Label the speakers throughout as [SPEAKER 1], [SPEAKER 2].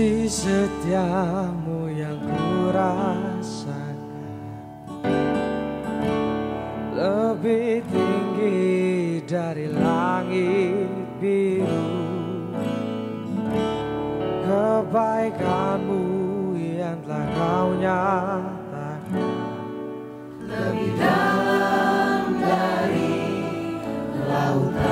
[SPEAKER 1] kasih setiamu yang kurasakan lebih tinggi dari langit biru. Kebaikanmu yang telah kau nyatakan
[SPEAKER 2] lebih dalam dari lautan.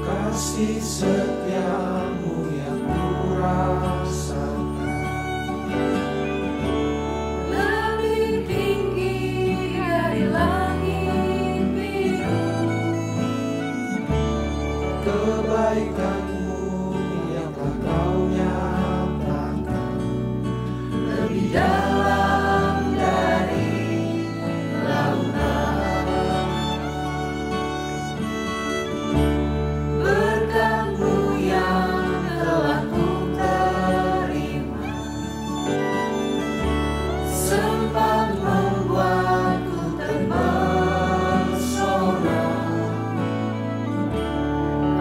[SPEAKER 1] kasih setiamu yang kurasakan
[SPEAKER 2] lebih tinggi dari langit biru.
[SPEAKER 1] Kebaikanmu yang telah kau nyatakan
[SPEAKER 2] Lebih dalam dari lautan. Berkat-Mu yang telah ku terima sempat membuatku terpesona.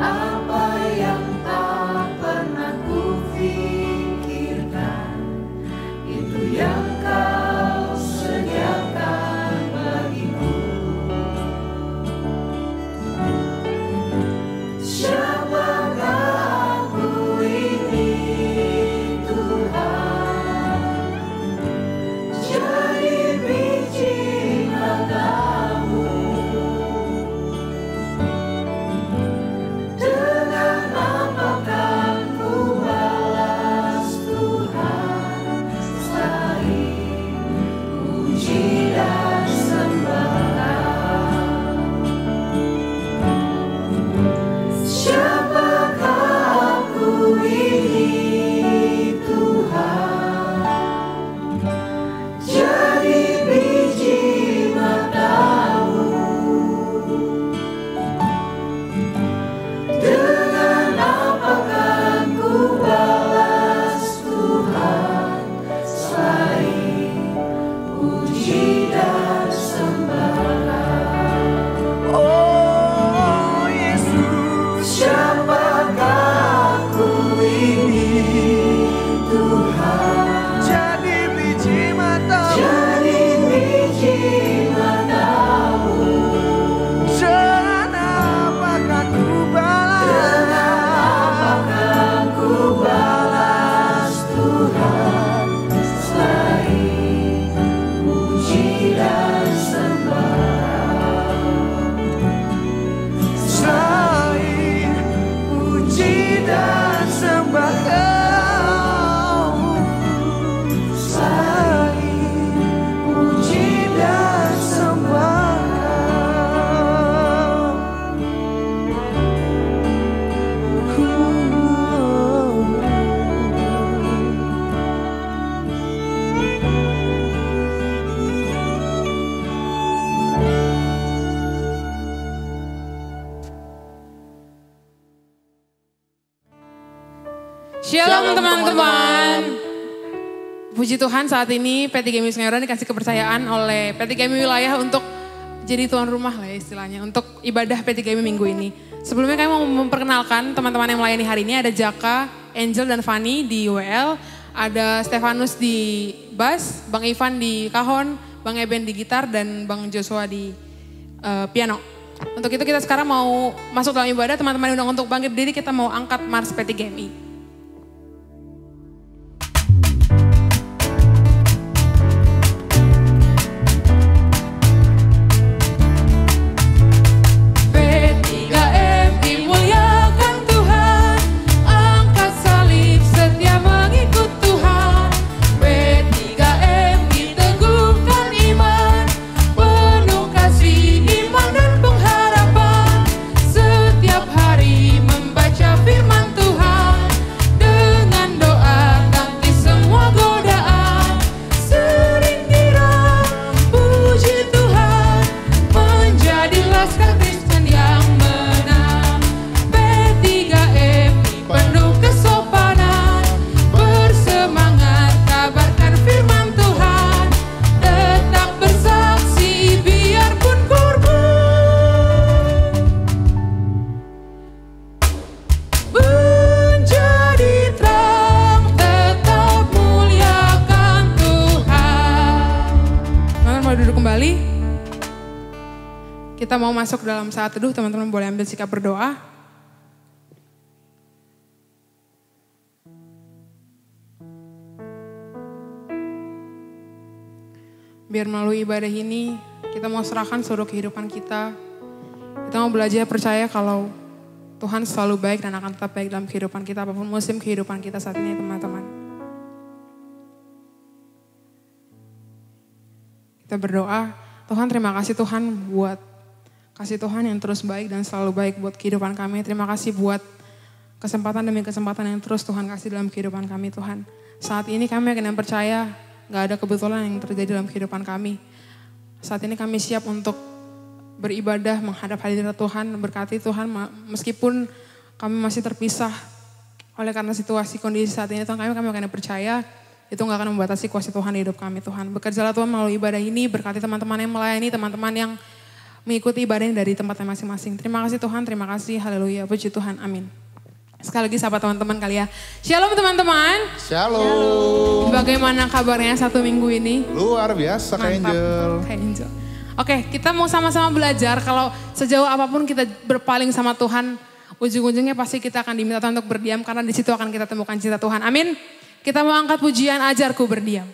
[SPEAKER 2] Apa yang tak pernah ku pikirkan, itu yang Kau sediakan bagiku. Siapakah aku ini, Tuhan? Jadi biji mata-Mu. Dengan apakah ku balas Tuhan selain puji dan sembahan? Siapakah aku ini, Tuhan? Jadi biji mata-Mu. Dengan apakah ku balas Tuhan selain puji dan sembahan?
[SPEAKER 1] Oh Yesus,
[SPEAKER 2] Siapakah aku ini, Tuhan?
[SPEAKER 1] jadi biji mata-Mu.
[SPEAKER 2] Jadi biji mata-Mu.
[SPEAKER 1] Dengan apakah ku balas?
[SPEAKER 2] Apakah ku balas Tuhan selain puji dan sembahan?
[SPEAKER 1] Selain puji dan sembahan,
[SPEAKER 2] Selain puji dan sembahan.
[SPEAKER 3] Shalom teman-teman. Puji Tuhan saat ini P3 Music Kemayoran dikasih kepercayaan oleh P3 Wilayah untuk jadi tuan rumah lah ya istilahnya. Untuk ibadah P3 Minggu ini. Sebelumnya kami mau memperkenalkan teman-teman yang melayani hari ini. Ada Jaka, Angel dan Fanny di WL, ada Stefanus di bass, Bang Ivan di kahon, Bang Eben di gitar, dan Bang Joshua di piano. Untuk itu kita sekarang mau masuk dalam ibadah, teman-teman diundang untuk bangkit berdiri, kita mau angkat Mars P3GMI. Kita mau masuk dalam saat teduh, teman-teman boleh ambil sikap berdoa. Biar melalui ibadah ini, kita mau serahkan seluruh kehidupan kita. Kita mau belajar percaya kalau Tuhan selalu baik dan akan tetap baik dalam kehidupan kita, apapun musim kehidupan kita saat ini, teman-teman. Kita berdoa, Tuhan terima kasih Tuhan buat kasih Tuhan yang terus baik dan selalu baik buat kehidupan kami. Terima kasih buat kesempatan demi kesempatan yang terus Tuhan kasih dalam kehidupan kami Tuhan. Saat ini kami akan percaya gak ada kebetulan yang terjadi dalam kehidupan kami. Saat ini kami siap untuk beribadah menghadap hadirat Tuhan. Berkati Tuhan meskipun kami masih terpisah oleh karena situasi kondisi saat ini Tuhan, kami akan percaya itu gak akan membatasi kuasa Tuhan di hidup kami Tuhan. Bekerjalah Tuhan melalui ibadah ini, berkati teman-teman yang melayani, teman-teman yang mengikuti ibadahnya dari tempatnya masing-masing. Terima kasih Tuhan, terima kasih, haleluya, puji Tuhan, amin. Sekali lagi sahabat teman-teman kali ya. Shalom teman-teman.
[SPEAKER 1] Shalom.
[SPEAKER 3] Bagaimana kabarnya satu minggu ini?
[SPEAKER 1] Luar biasa Kak Angel.
[SPEAKER 3] Kak Angel. Oke, kita mau sama-sama belajar kalau sejauh apapun kita berpaling sama Tuhan, ujung-ujungnya pasti kita akan diminta Tuhan untuk berdiam karena di situ akan kita temukan cinta Tuhan. Amin. Kita mau angkat pujian Ajarku Berdiam.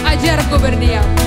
[SPEAKER 3] Ajarku berdiam.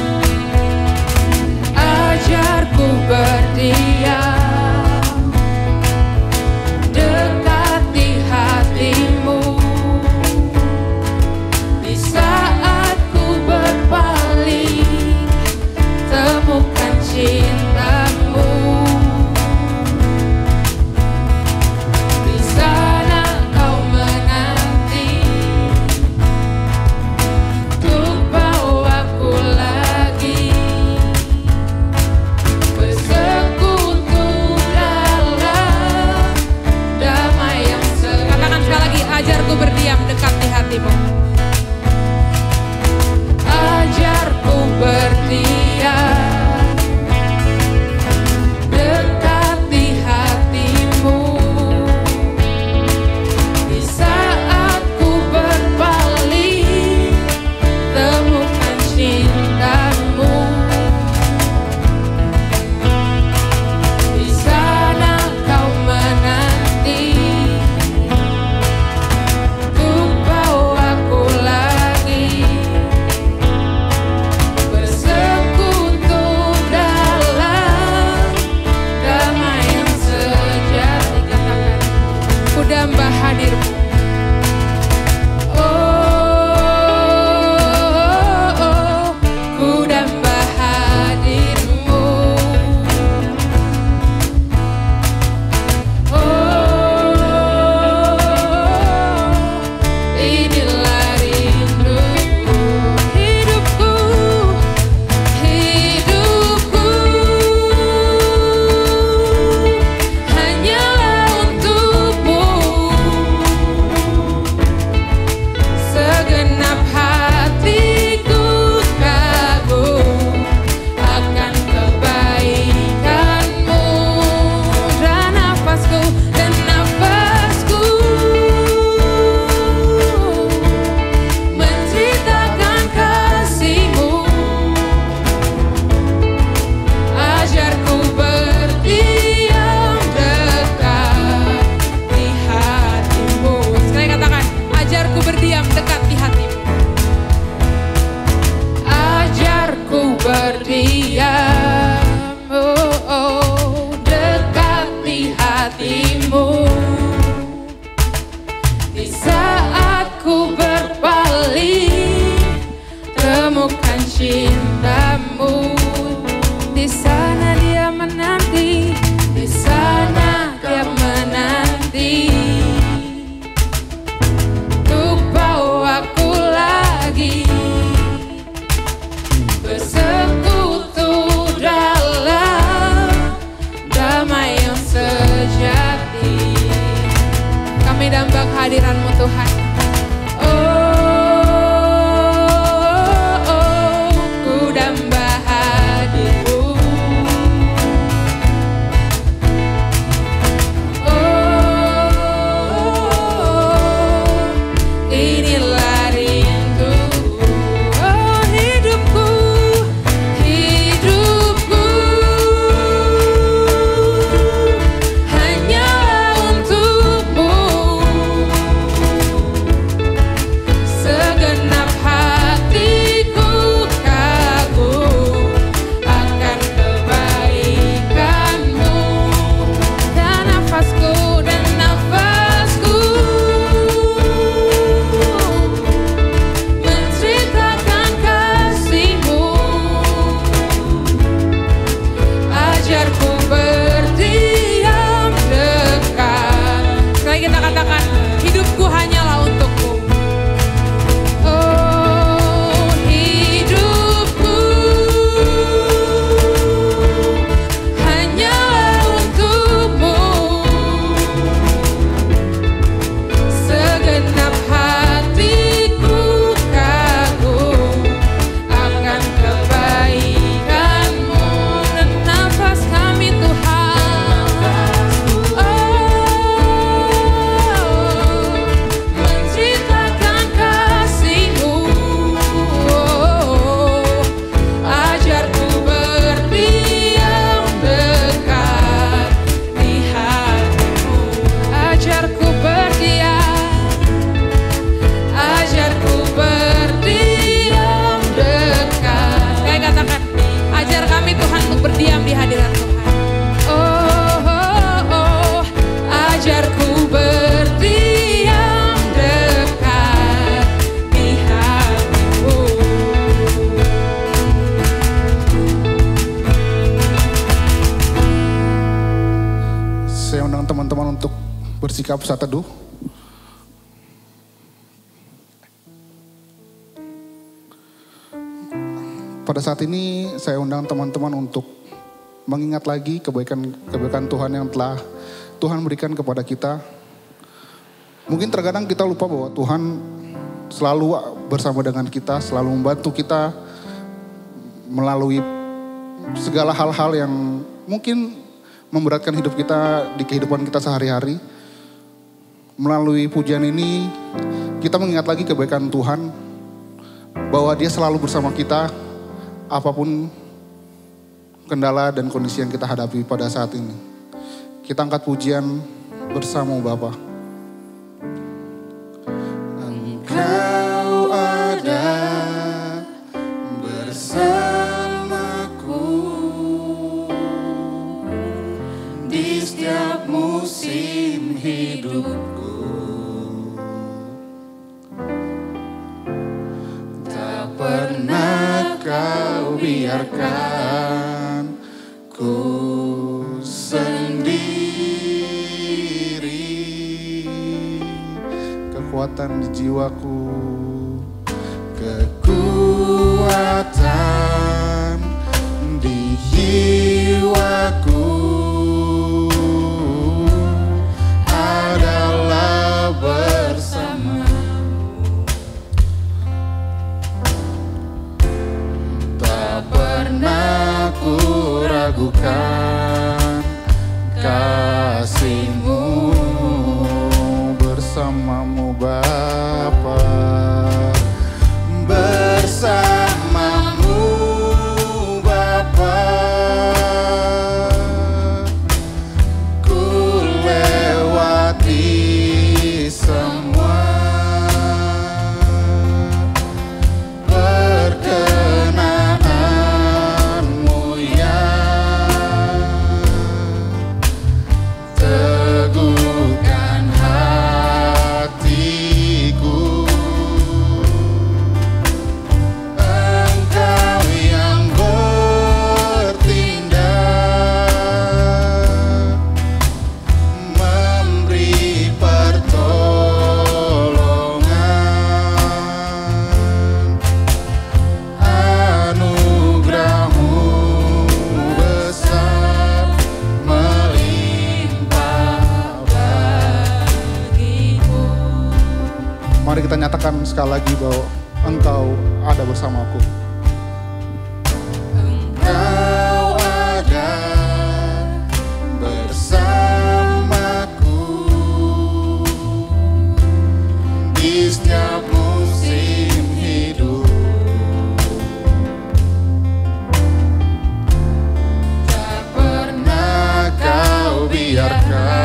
[SPEAKER 3] sejati. Kami damba kehadiran-Mu Tuhan. Ku damba hadir-Mu. Inilah rinduku. Hidupku hanya untuk-Mu. Segenap hatiku kagum akan kebaikan-Mu. Dan nafasku menceritakan kasih-Mu. Ajarku berdiam dekat. Sekali kita katakan, hidupku hanyalah untuk-Mu. Oh, hidupku hanyalah untuk-Mu. Segenap hatiku kagum akan kebaikan-Mu. Dan nafas kami Tuhan, menceritakan kasih-Mu. Ajarku berdiam dekat di hati-Mu. Ajarku berdiam dekat. Kayak katakan, ajar kami Tuhan untuk berdiam di hadirat Tuhan. Ajarku berdiam dekat di hati-Mu.
[SPEAKER 4] Saya undang teman-teman untuk bersikap saat teduh. Pada saat ini saya undang teman-teman untuk mengingat lagi kebaikan Tuhan yang telah Tuhan berikan kepada kita. Mungkin terkadang kita lupa bahwa Tuhan selalu bersama dengan kita, selalu membantu kita melalui segala hal-hal yang mungkin memberatkan hidup kita di kehidupan kita sehari-hari. Melalui pujian ini kita mengingat lagi kebaikan Tuhan, bahwa Dia selalu bersama kita apapun kendala dan kondisi yang kita hadapi pada saat ini. Kita angkat pujian bersama Bapa.
[SPEAKER 1] Engkau ada bersamaku di setiap musim hidupku. Tak pernah Kau biarkan ku sendiri.
[SPEAKER 4] Kekuatan di jiwaku,
[SPEAKER 1] Kekuatan di jiwaku adalah bersamamu. Tak pernah ku ragukan kasih-Mu.
[SPEAKER 4] bersamamu Bapa.
[SPEAKER 1] Bersamamu Bapa, ku lewati semua. Perkenanan-Mu yang
[SPEAKER 4] Mari kita nyatakan sekali lagi bahwa Engkau ada bersamaku.
[SPEAKER 2] Engkau ada bersamaku di setiap musim hidup. Tak pernah kau biarkan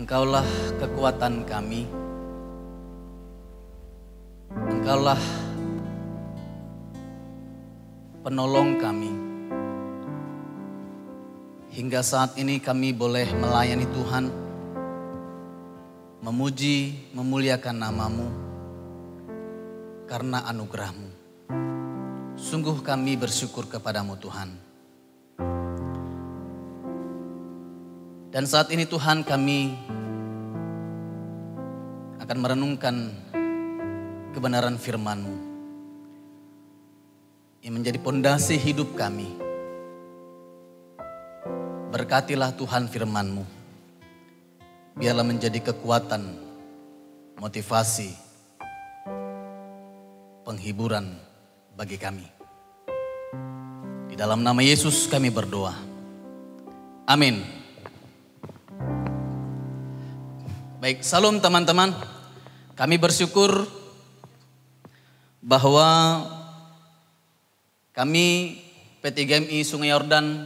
[SPEAKER 5] Engkaulah kekuatan kami, Engkaulah penolong kami. Hingga saat ini kami boleh melayani Tuhan, memuji, memuliakan nama-Mu karena anugerah-Mu. Sungguh kami bersyukur kepadamu Tuhan. Dan saat ini Tuhan kami akan merenungkan kebenaran firman-Mu yang menjadi pondasi hidup kami. Berkatilah Tuhan firman-Mu, biarlah menjadi kekuatan, motivasi, penghiburan bagi kami. Di dalam nama Yesus kami berdoa. Amin. Baik, salam teman-teman. Kami bersyukur bahwa kami P3GMI Sungai Yordan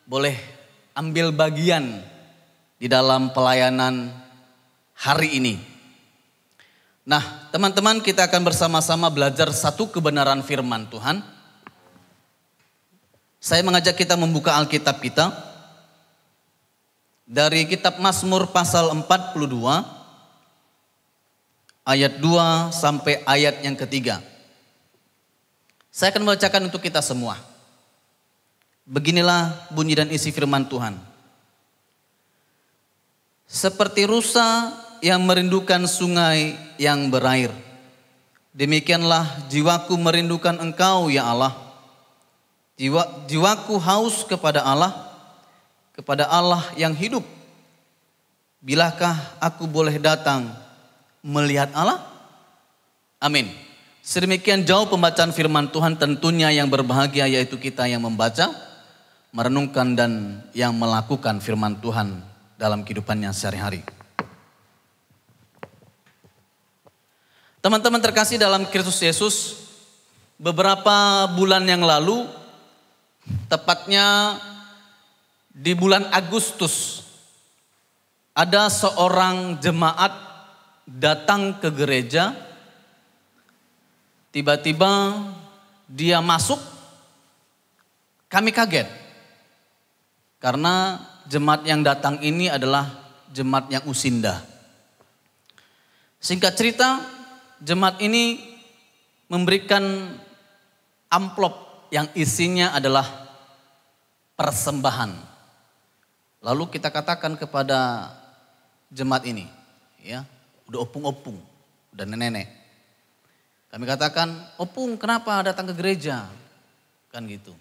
[SPEAKER 5] boleh ambil bagian di dalam pelayanan hari ini. Nah, teman-teman, kita akan bersama-sama belajar satu kebenaran firman Tuhan. Saya mengajak kita membuka Alkitab kita dari kitab Mazmur pasal 42 ayat 2 sampai ayat yang ketiga. Saya akan membacakan untuk kita semua. Beginilah bunyi dan isi firman Tuhan. Seperti rusa yang merindukan sungai yang berair, demikianlah jiwaku merindukan Engkau ya Allah. Jiwaku haus kepada Allah yang hidup. Bilakah aku boleh datang melihat Allah? Amin. Sedemikian jauh pembacaan firman Tuhan, tentunya yang berbahagia yaitu kita yang membaca, merenungkan dan yang melakukan firman Tuhan dalam kehidupannya sehari-hari. Teman-teman terkasih dalam Kristus Yesus, beberapa bulan yang lalu, tepatnya di bulan Agustus, ada seorang jemaat datang ke gereja. Tiba-tiba dia masuk, kami kaget. Karena jemaat yang datang ini adalah jemaat yang usinda. Singkat cerita, jemaat ini memberikan amplop yang isinya adalah persembahan. Lalu kita katakan kepada jemaat ini, ya, udah opung-opung, udah nenek-nenek. Kami katakan, opung kenapa datang ke gereja? Kan gitu.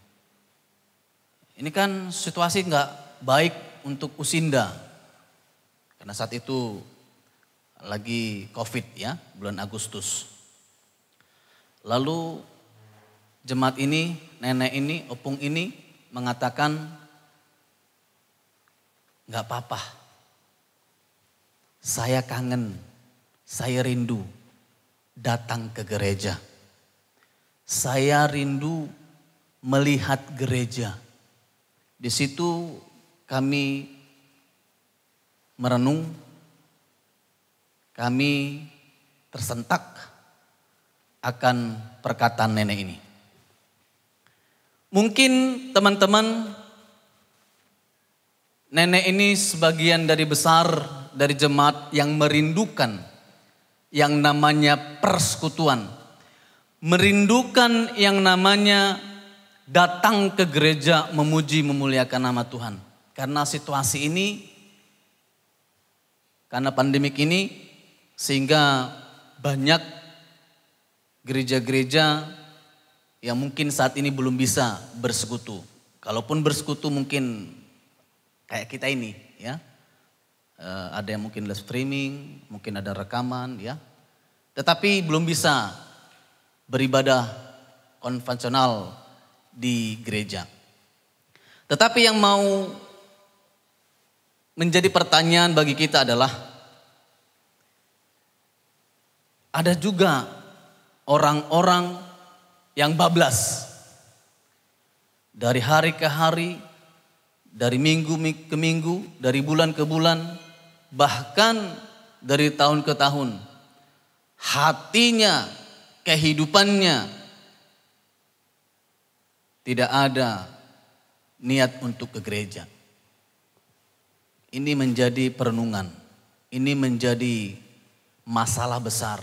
[SPEAKER 5] Ini kan situasi nggak baik untuk usinda. Karena saat itu lagi COVID ya, bulan Agustus. Lalu jemaat ini, nenek ini, opung ini mengatakan, nggak apa-apa. Saya kangen, saya rindu datang ke gereja. Saya rindu melihat gereja. Di situ kami merenung, kami tersentak akan perkataan nenek ini. Mungkin teman-teman, nenek ini sebagian dari besar dari jemaat yang merindukan yang namanya persekutuan. Merindukan yang namanya datang ke gereja memuji memuliakan nama Tuhan. Karena situasi ini, karena pandemik ini, sehingga banyak gereja-gereja yang mungkin saat ini belum bisa bersekutu. Kalaupun bersekutu mungkin kayak kita ini ya. Ada yang mungkin live streaming, mungkin ada rekaman ya. Tetapi belum bisa beribadah konvensional di gereja. Tetapi yang mau menjadi pertanyaan bagi kita adalah, ada juga orang-orang yang bablas. Dari hari ke hari, dari minggu ke minggu, dari bulan ke bulan, bahkan dari tahun ke tahun. Hatinya, kehidupannya tidak ada niat untuk ke gereja. Ini menjadi perenungan, ini menjadi masalah besar,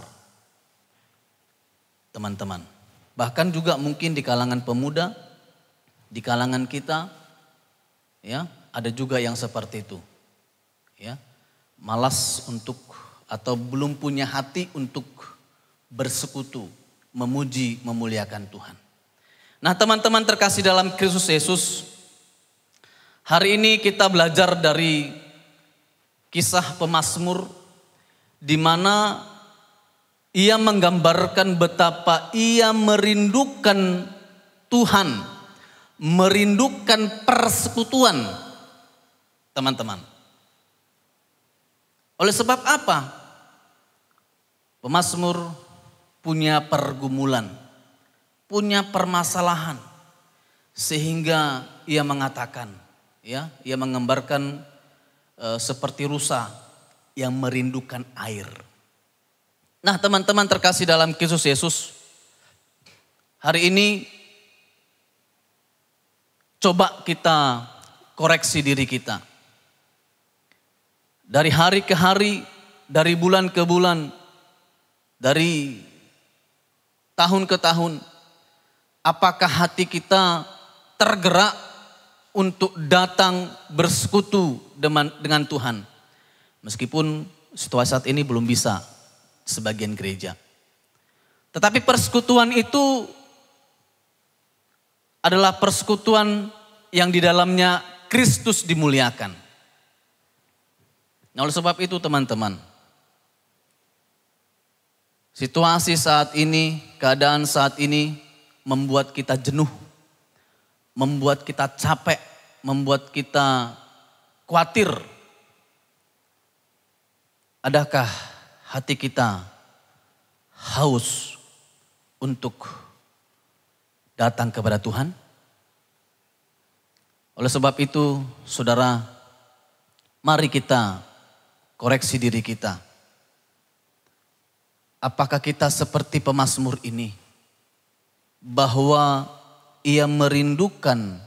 [SPEAKER 5] teman-teman. Bahkan juga mungkin di kalangan pemuda, di kalangan kita, ya, ada juga yang seperti itu. Ya, malas untuk atau belum punya hati untuk bersekutu, memuji, memuliakan Tuhan. Nah, teman-teman terkasih dalam Kristus Yesus, hari ini kita belajar dari kisah pemazmur di mana ia menggambarkan betapa ia merindukan Tuhan, merindukan persekutuan, teman-teman. Oleh sebab apa? Pemazmur punya pergumulan, punya permasalahan, sehingga ia mengatakan, ya, ia menggambarkan seperti rusa yang merindukan air. Nah teman-teman terkasih dalam Kristus Yesus, hari ini coba kita koreksi diri kita. Dari hari ke hari, dari bulan ke bulan, dari tahun ke tahun, apakah hati kita tergerak untuk datang bersekutu dengan Tuhan? Meskipun situasi saat ini belum bisa sebagian gereja. Tetapi persekutuan itu adalah persekutuan yang di dalamnya Kristus dimuliakan. Nah oleh sebab itu teman-teman, situasi saat ini, keadaan saat ini membuat kita jenuh, membuat kita capek, membuat kita khawatir. Adakah hati kita haus untuk datang kepada Tuhan? Oleh sebab itu, saudara, mari kita koreksi diri kita. Apakah kita seperti pemazmur ini? Bahwa ia merindukan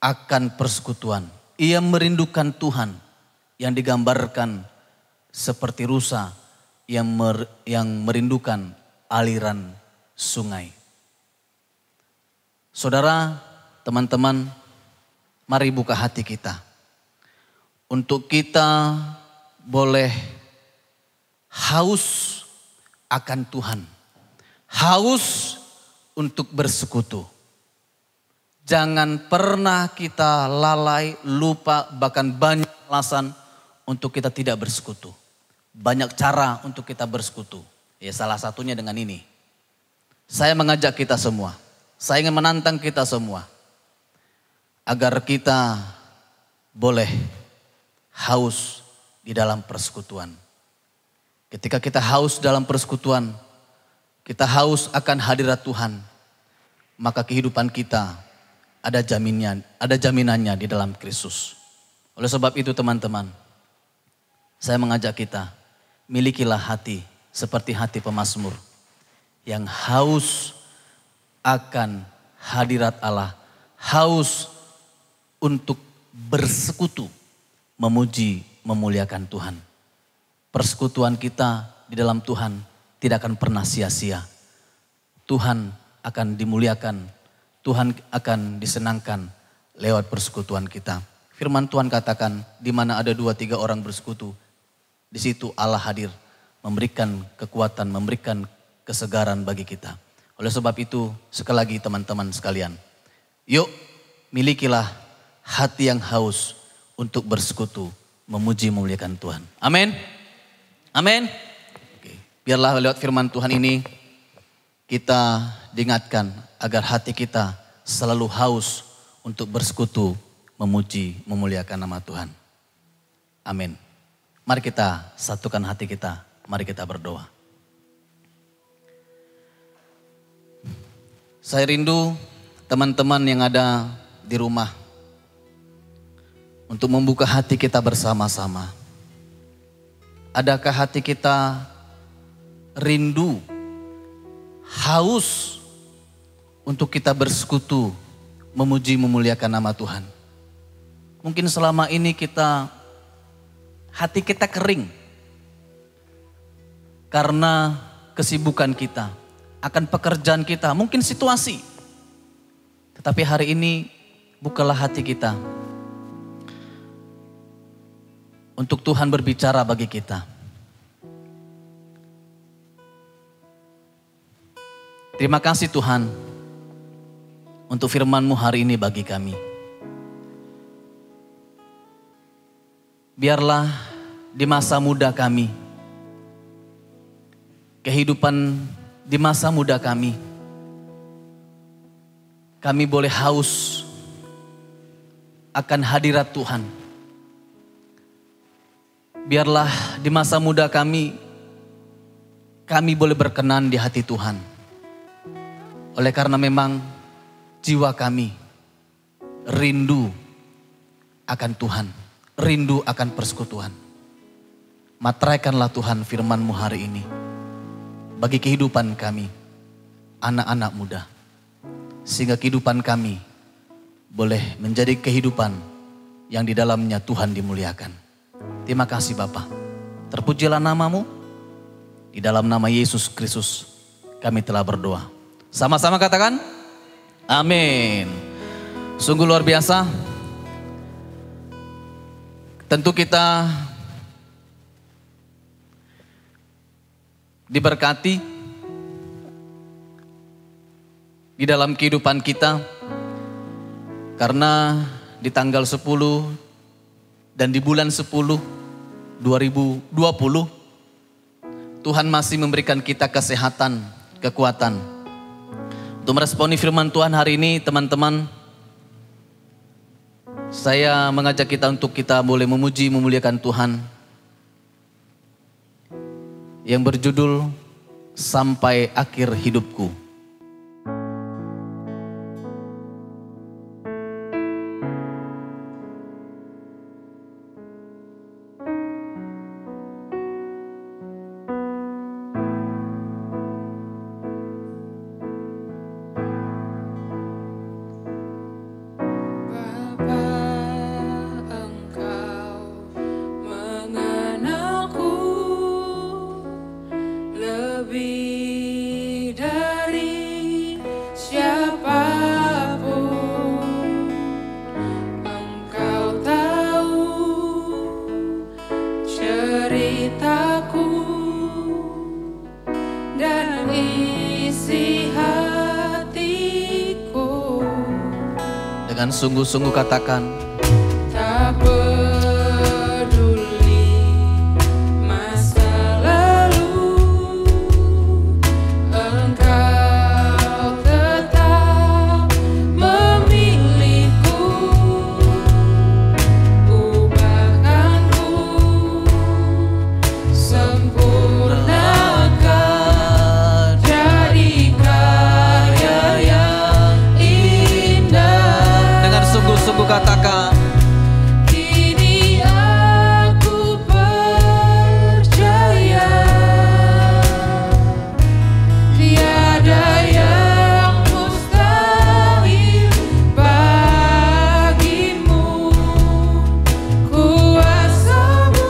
[SPEAKER 5] akan persekutuan. Ia merindukan Tuhan yang digambarkan seperti rusa yang merindukan aliran sungai. Saudara, teman-teman, mari buka hati kita. Untuk kita boleh haus akan Tuhan. Haus untuk bersekutu. Jangan pernah kita lalai, lupa, bahkan banyak alasan untuk kita tidak bersekutu. Banyak cara untuk kita bersekutu. Ya salah satunya dengan ini. Saya mengajak kita semua. Saya ingin menantang kita semua. Agar kita boleh haus di dalam persekutuan. Ketika kita haus dalam persekutuan, kita haus akan hadirat Tuhan. Maka kehidupan kita ada jaminannya di dalam Kristus. Oleh sebab itu teman-teman, saya mengajak kita, milikilah hati seperti hati pemazmur yang haus akan hadirat Allah, haus untuk bersekutu, memuji, memuliakan Tuhan. Persekutuan kita di dalam Tuhan tidak akan pernah sia-sia. Tuhan akan dimuliakan, Tuhan akan disenangkan lewat persekutuan kita. Firman Tuhan katakan, di mana ada 2-3 orang bersekutu, di situ Allah hadir, memberikan kekuatan, memberikan kesegaran bagi kita. Oleh sebab itu, sekali lagi teman-teman sekalian, yuk milikilah hati yang haus untuk bersekutu, memuji, memuliakan Tuhan. Amin. Amin. Oke. Biarlah lewat firman Tuhan ini, kita diingatkan agar hati kita selalu haus untuk bersekutu, memuji, memuliakan nama Tuhan. Amin. Mari kita satukan hati kita, mari kita berdoa. Saya rindu teman-teman yang ada di rumah untuk membuka hati kita bersama-sama. Adakah hati kita rindu, haus untuk kita bersekutu, memuji, memuliakan nama Tuhan? Mungkin selama ini hati kita kering karena kesibukan kita, akan pekerjaan kita, mungkin situasi. Tetapi hari ini bukalah hati kita untuk Tuhan berbicara bagi kita. Terima kasih Tuhan untuk firman-Mu hari ini bagi kami. Biarlah di masa muda kami, kehidupan di masa muda kami boleh haus akan hadirat Tuhan. Biarlah di masa muda kami boleh berkenan di hati Tuhan. Oleh karena memang jiwa kami rindu akan Tuhan, rindu akan persekutuan. Materaikanlah Tuhan firman-Mu hari ini. bagi kehidupan kami, anak-anak muda. Sehingga kehidupan kami boleh menjadi kehidupan yang di dalamnya Tuhan dimuliakan. Terima kasih Bapa. Terpujilah namamu. Di dalam nama Yesus Kristus kami telah berdoa. Sama-sama katakan, amin. Sungguh luar biasa. Tentu kita diberkati di dalam kehidupan kita. Karena di tanggal 10 dan di bulan 10 2020 Tuhan masih memberikan kita kesehatan, kekuatan untuk meresponi firman Tuhan hari ini. Teman-teman, saya mengajak kita untuk kita boleh memuji, memuliakan Tuhan yang berjudul Sampai Akhir Hidupku. Dengan sungguh-sungguh katakan,
[SPEAKER 3] tak peduli masa lalu, Engkau tetap memilihku. Ubahkanku, sempurnakan, jadi karya yang indah.
[SPEAKER 5] sungguh-sungguh katakan,
[SPEAKER 3] kini aku percaya tiada yang mustahil bagimu. Kuasamu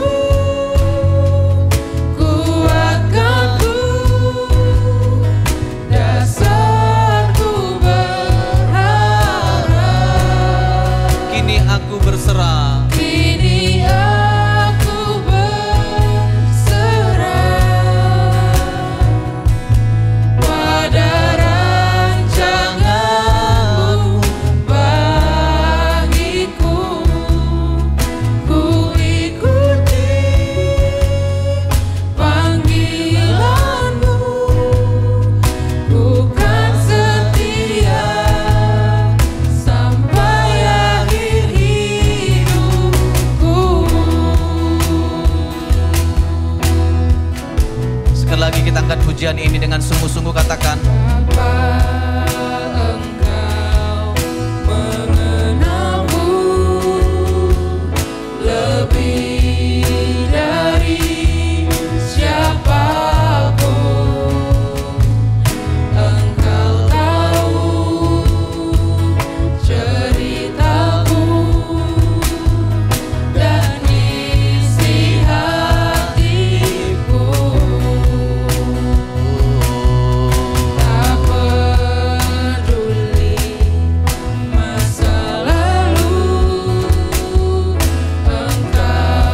[SPEAKER 3] kuatkanku, dasarku
[SPEAKER 5] aku berserah.
[SPEAKER 3] Kini aku berserah pada rancanganmu bagiku. Ku ikuti panggilanmu, ku kan setia sampai akhir hidupku.
[SPEAKER 5] Sekali lagi kita angkat pujian ini dengan sungguh-sungguh katakan,
[SPEAKER 3] Apa Engkau mengenalku lebih dari siapapun. Engkau tahu ceritaku dan isi hatiku. Tak peduli masa lalu, Engkau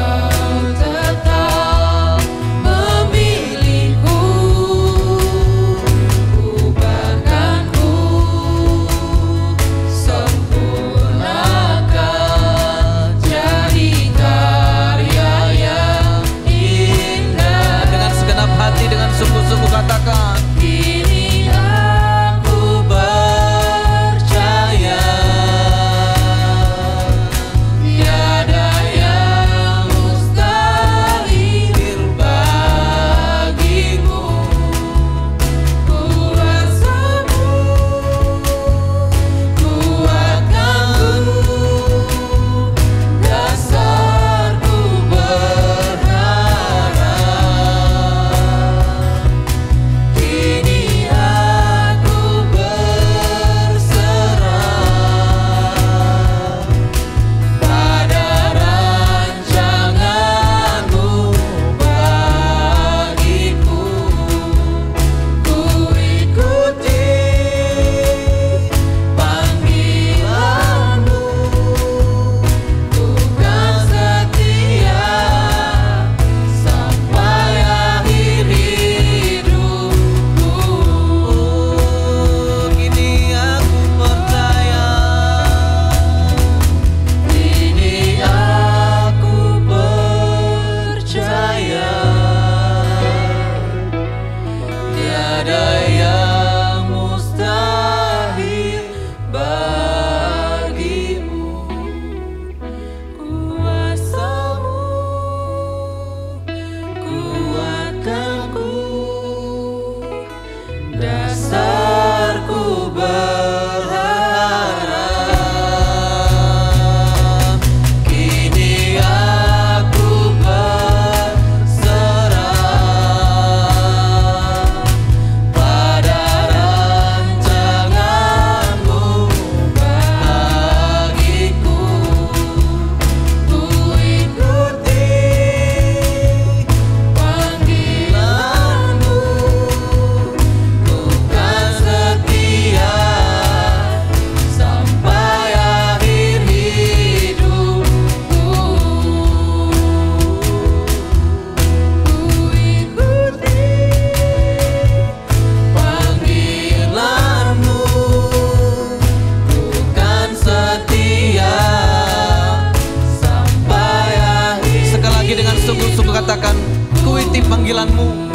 [SPEAKER 5] dengan sungguh-sungguh katakan, kuiti panggilanmu,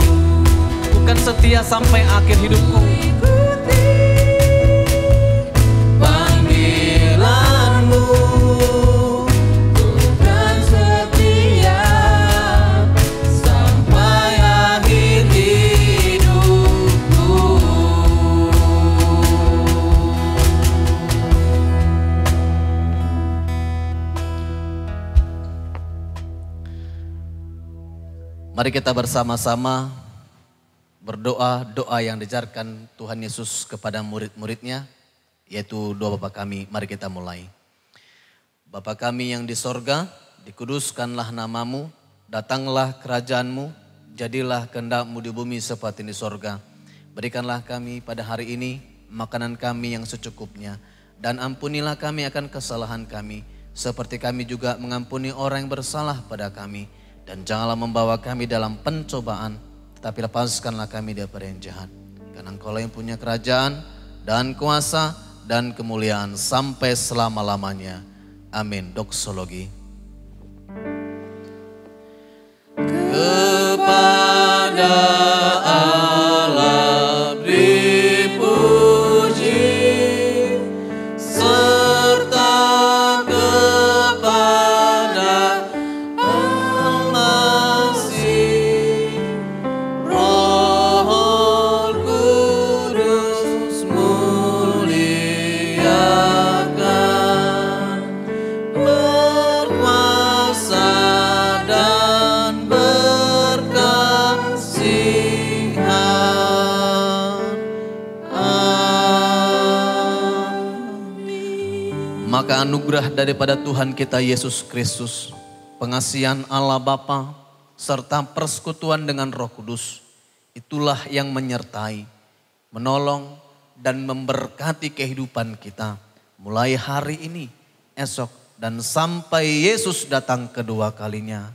[SPEAKER 5] bukan setia sampai akhir hidupku.
[SPEAKER 2] Panggilanmu bukan setia sampai akhir hidupku.
[SPEAKER 5] Mari kita bersama-sama berdoa doa yang diajarkan Tuhan Yesus kepada murid-muridnya, yaitu doa Bapa kami. Mari kita mulai. Bapa kami yang di sorga, dikuduskanlah namamu, datanglah kerajaanmu, jadilah kehendak-mu di bumi seperti di sorga. Berikanlah kami pada hari ini makanan kami yang secukupnya, dan ampunilah kami akan kesalahan kami, seperti kami juga mengampuni orang yang bersalah pada kami. Dan janganlah membawa kami dalam pencobaan, tetapi lepaskanlah kami daripada yang jahat. Karena Engkau yang punya kerajaan dan kuasa dan kemuliaan sampai selama-lamanya. Amin. Doksologi.
[SPEAKER 2] Kepada Allah dipuji, serta kepada Al-Masih, Roh Kudus muliakan, berkuasa dan berkasihan. Amin.
[SPEAKER 5] Maka anugerah daripada Tuhan kita Yesus Kristus, pengasihan Allah Bapa, serta persekutuan dengan Roh Kudus, itulah yang menyertai, menolong, dan memberkati kehidupan kita. Mulai hari ini, esok, dan sampai Yesus datang kedua kalinya.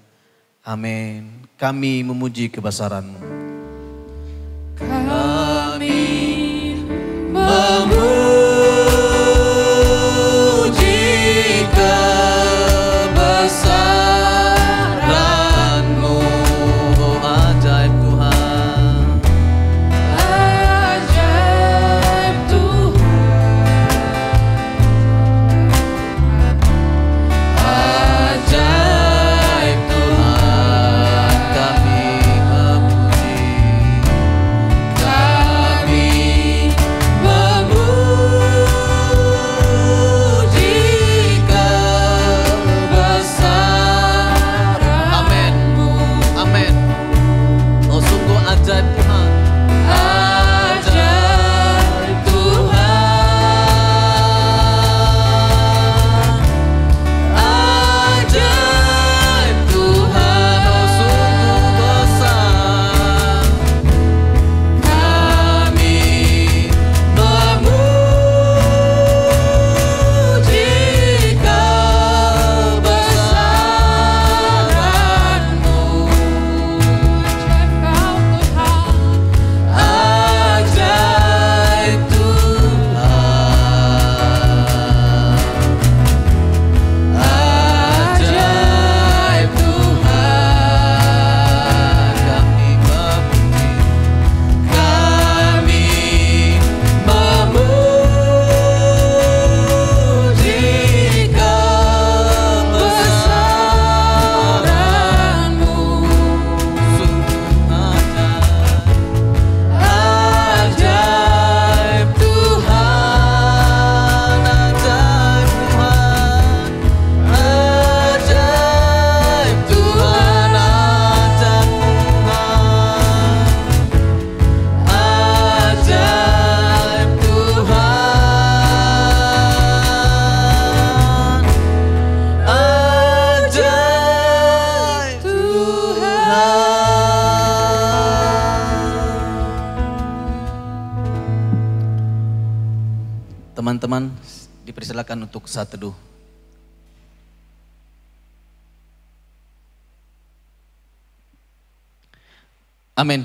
[SPEAKER 5] Amin. Kami memuji kebesaran-Mu.
[SPEAKER 2] Kami memuji kebesaran-Mu.
[SPEAKER 5] Oh, ajaib Tuhan.
[SPEAKER 2] Ajaib Tuhan, ajaib Tuhan,
[SPEAKER 5] Kami memuji.
[SPEAKER 2] kami memuji kebesaran-Mu.
[SPEAKER 5] Amin. Oh, sungguh ajaib Tuhan.
[SPEAKER 2] Ajaib Tuhan, ajaib Tuhan,
[SPEAKER 5] Oh, sungguh besar.
[SPEAKER 2] kami memuji kebesaran-Mu. Ajaib Tuhan, ajaib Tuhan,
[SPEAKER 5] Kami memuji.
[SPEAKER 2] kami memuji kebesaran-Mu.
[SPEAKER 5] Sungguh ajaib.
[SPEAKER 2] Ajaib Tuhan, ajaib Tuhan, ajaib Tuhan, ajaib Tuhan, ajaib Tuhan, ajaib Tuhan.
[SPEAKER 5] Teman-teman, dipersilakan untuk saat teduh. Amin.